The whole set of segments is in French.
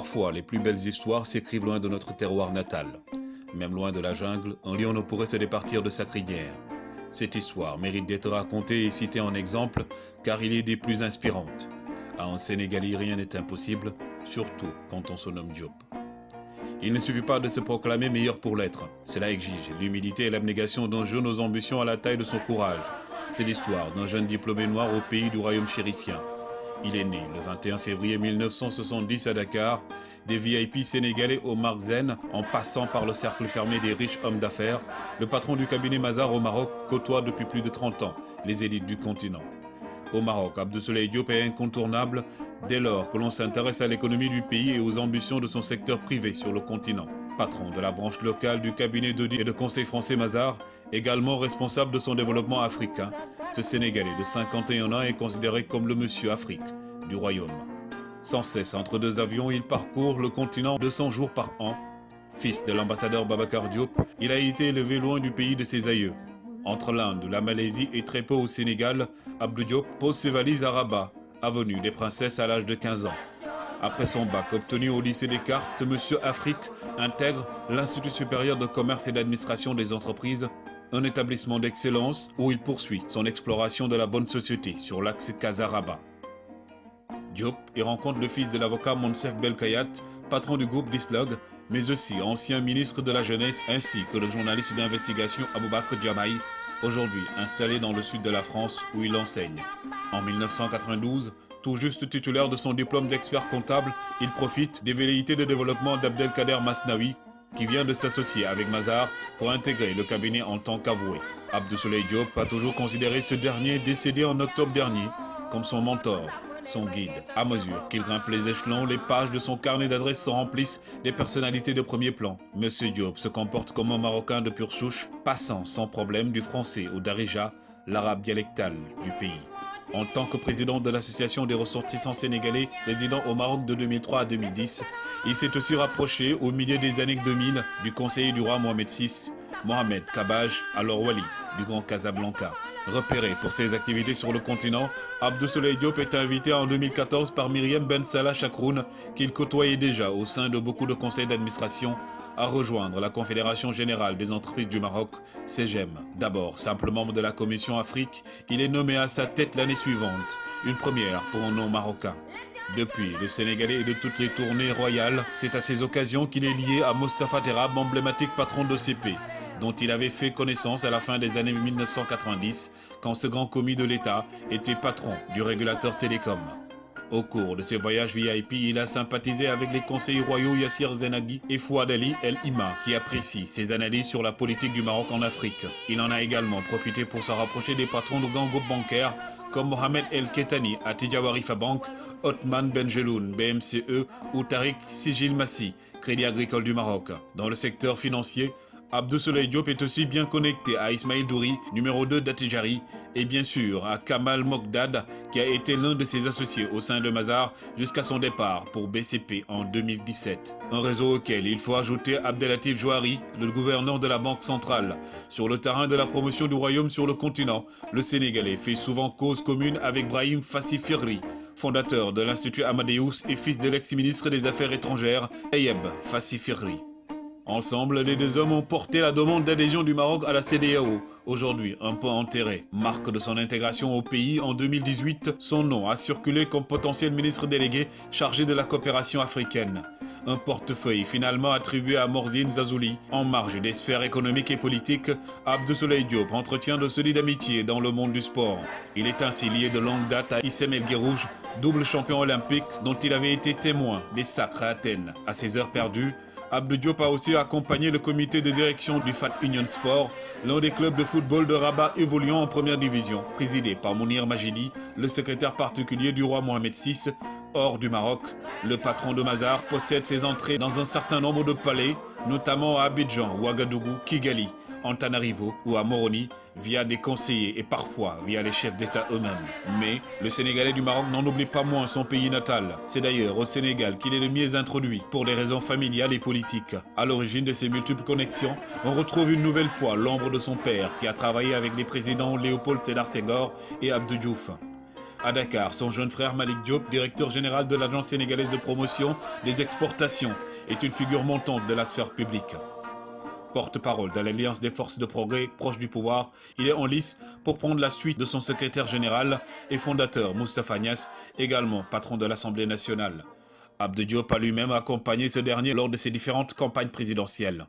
Parfois, les plus belles histoires s'écrivent loin de notre terroir natal. Même loin de la jungle, un lion ne pourrait se départir de sa crinière. Cette histoire mérite d'être racontée et citée en exemple, car il est des plus inspirantes. À un Sénégalais, rien n'est impossible, surtout quand on se nomme Diop. Il ne suffit pas de se proclamer meilleur pour l'être. Cela exige l'humilité et l'abnégation d'un jeune aux ambitions à la taille de son courage. C'est l'histoire d'un jeune diplômé noir au pays du royaume chérifien. Il est né le 21 février 1970 à Dakar, des VIP sénégalais au Marzen, en passant par le cercle fermé des riches hommes d'affaires. Le patron du cabinet Mazars au Maroc côtoie depuis plus de 30 ans les élites du continent. Au Maroc, Abdoulaye Diop est incontournable dès lors que l'on s'intéresse à l'économie du pays et aux ambitions de son secteur privé sur le continent. Patron de la branche locale du cabinet d'audit et de conseil français Mazars, également responsable de son développement africain, ce Sénégalais de 51 ans est considéré comme le Monsieur Afrique du royaume. Sans cesse entre deux avions, il parcourt le continent 200 jours par an. Fils de l'ambassadeur Babacar Diop, il a été élevé loin du pays de ses aïeux. Entre l'Inde, la Malaisie et très peu au Sénégal, Abdou Diop pose ses valises à Rabat, avenue des Princesses à l'âge de 15 ans. Après son bac obtenu au lycée Descartes, Monsieur Afrique intègre l'Institut supérieur de commerce et d'administration des entreprises, un établissement d'excellence où il poursuit son exploration de la bonne société sur l'axe Casa-Rabat. Diop y rencontre le fils de l'avocat Monsef Belkayat, patron du groupe Dislog, mais aussi ancien ministre de la Jeunesse, ainsi que le journaliste d'investigation Aboubakr Diamaï, aujourd'hui installé dans le sud de la France où il enseigne. En 1992, tout juste titulaire de son diplôme d'expert comptable, il profite des velléités de développement d'Abdelkader Masnaoui, qui vient de s'associer avec Mazars pour intégrer le cabinet en tant qu'avoué. Abdoulaye Diop a toujours considéré ce dernier décédé en octobre dernier comme son mentor, son guide. À mesure qu'il grimpe les échelons, les pages de son carnet d'adresses se remplissent des personnalités de premier plan. Monsieur Diop se comporte comme un Marocain de pure souche, passant sans problème du français au darija, l'arabe dialectal du pays. En tant que président de l'association des ressortissants sénégalais résidant au Maroc de 2003 à 2010, il s'est aussi rapproché au milieu des années 2000 du conseiller du roi Mohamed VI, Mohamed Kabaj, alors Wali, du Grand Casablanca. Repéré pour ses activités sur le continent, Abdoulaye Diop est invité en 2014 par Myriam Ben Salah Chakroun, qu'il côtoyait déjà au sein de beaucoup de conseils d'administration, à rejoindre la Confédération Générale des Entreprises du Maroc, CEGEM. D'abord simple membre de la Commission Afrique, il est nommé à sa tête l'année suivante, une première pour un nom marocain. Depuis, le Sénégalais et de toutes les tournées royales, c'est à ces occasions qu'il est lié à Mostafa Terrab, emblématique patron d'OCP, dont il avait fait connaissance à la fin des années 1990, quand ce grand commis de l'État était patron du régulateur Télécom. Au cours de ses voyages VIP, il a sympathisé avec les conseillers royaux Yassir Zenaghi et Fouad Ali El Ima, qui apprécient ses analyses sur la politique du Maroc en Afrique. Il en a également profité pour se rapprocher des patrons de grands groupes bancaires comme Mohamed El Ketani à Tidjawarifa Bank, Othman Benjeloun, BMCE ou Tariq Sigil Massi, Crédit Agricole du Maroc. Dans le secteur financier, Abdoulaye Diop est aussi bien connecté à Ismaïl Douri, numéro 2 d'Atijari, et bien sûr à Kamal Mokdad, qui a été l'un de ses associés au sein de Mazars jusqu'à son départ pour BCP en 2017. Un réseau auquel il faut ajouter Abdelatif Jouari, le gouverneur de la Banque centrale. Sur le terrain de la promotion du royaume sur le continent, le Sénégalais fait souvent cause commune avec Brahim Fassi Firri, fondateur de l'Institut Amadeus et fils de l'ex-ministre des Affaires étrangères, Ayeb Fassi Firri. Ensemble, les deux hommes ont porté la demande d'adhésion du Maroc à la CEDEAO, aujourd'hui un peu enterrée. Marque de son intégration au pays, en 2018, son nom a circulé comme potentiel ministre délégué chargé de la coopération africaine. Un portefeuille finalement attribué à Morzine Zazouli. En marge des sphères économiques et politiques, Abdoulaye Diop entretient de solides amitiés dans le monde du sport. Il est ainsi lié de longue date à Issem El Guerrouj, double champion olympique dont il avait été témoin des sacres à Athènes. À ses heures perdues, Abdou Diop a aussi accompagné le comité de direction du FAT Union Sport, l'un des clubs de football de Rabat évoluant en première division, présidé par Mounir Majidi, le secrétaire particulier du roi Mohamed VI. Hors du Maroc, le patron de Mazars possède ses entrées dans un certain nombre de palais, notamment à Abidjan, Ouagadougou, Kigali, Antananarivo ou à Moroni, via des conseillers et parfois via les chefs d'État eux-mêmes. Mais le Sénégalais du Maroc n'en oublie pas moins son pays natal. C'est d'ailleurs au Sénégal qu'il est le mieux introduit pour des raisons familiales et politiques. À l'origine de ces multiples connexions, on retrouve une nouvelle fois l'ombre de son père qui a travaillé avec les présidents Léopold Sédar Senghor et Abdou Diouf. À Dakar, son jeune frère Malik Diop, directeur général de l'Agence sénégalaise de promotion des exportations, est une figure montante de la sphère publique. Porte-parole de l'Alliance des forces de progrès proche du pouvoir, il est en lice pour prendre la suite de son secrétaire général et fondateur Moustapha Niasse, également patron de l'Assemblée nationale. Abdou Diop a lui-même accompagné ce dernier lors de ses différentes campagnes présidentielles.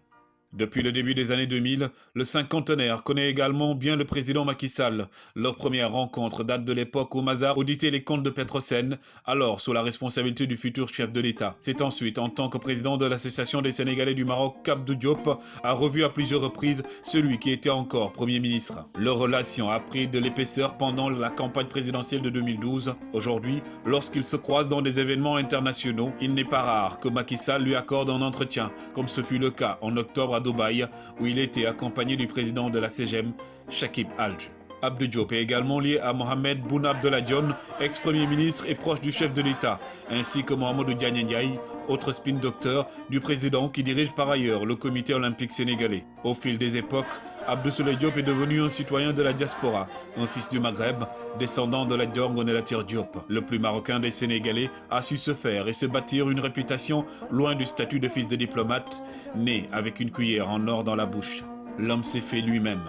Depuis le début des années 2000, le cinquantenaire connaît également bien le président Macky Sall. Leur première rencontre date de l'époque où Mazars auditait les comptes de Petrosen, alors sous la responsabilité du futur chef de l'État. C'est ensuite, en tant que président de l'Association des Sénégalais du Maroc, qu'Abdou Diop a revu à plusieurs reprises celui qui était encore Premier ministre. Leur relation a pris de l'épaisseur pendant la campagne présidentielle de 2012. Aujourd'hui, lorsqu'ils se croisent dans des événements internationaux, il n'est pas rare que Macky Sall lui accorde un entretien, comme ce fut le cas en octobre à Dubaï, où il était accompagné du président de la CGM, Shakib Alj. Abdou Diop est également lié à Mohamed Boun Abdallah Dionne, ex-premier ministre et proche du chef de l'État, ainsi que Mahamadou Diagne Ndiaye, autre spin docteur du président qui dirige par ailleurs le comité olympique sénégalais. Au fil des époques, Abdou Souleye Diop est devenu un citoyen de la diaspora, un fils du Maghreb, descendant de la Dior Ngoné Latyr Diop. Le plus marocain des Sénégalais a su se faire et se bâtir une réputation loin du statut de fils de diplomate, né avec une cuillère en or dans la bouche. L'homme s'est fait lui-même.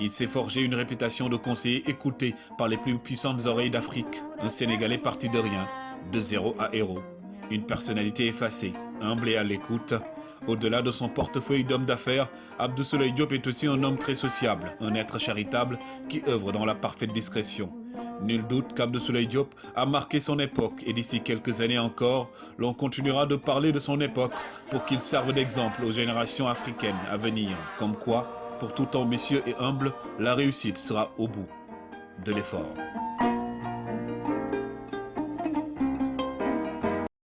Il s'est forgé une réputation de conseiller écouté par les plus puissantes oreilles d'Afrique. Un Sénégalais parti de rien, de zéro à héros. Une personnalité effacée, humble et à l'écoute. Au-delà de son portefeuille d'homme d'affaires, Abdou Souleye Diop est aussi un homme très sociable, un être charitable qui œuvre dans la parfaite discrétion. Nul doute qu'Abdou Souleye Diop a marqué son époque et d'ici quelques années encore, l'on continuera de parler de son époque pour qu'il serve d'exemple aux générations africaines à venir. Comme quoi, pour tout ambitieux et humble, la réussite sera au bout de l'effort.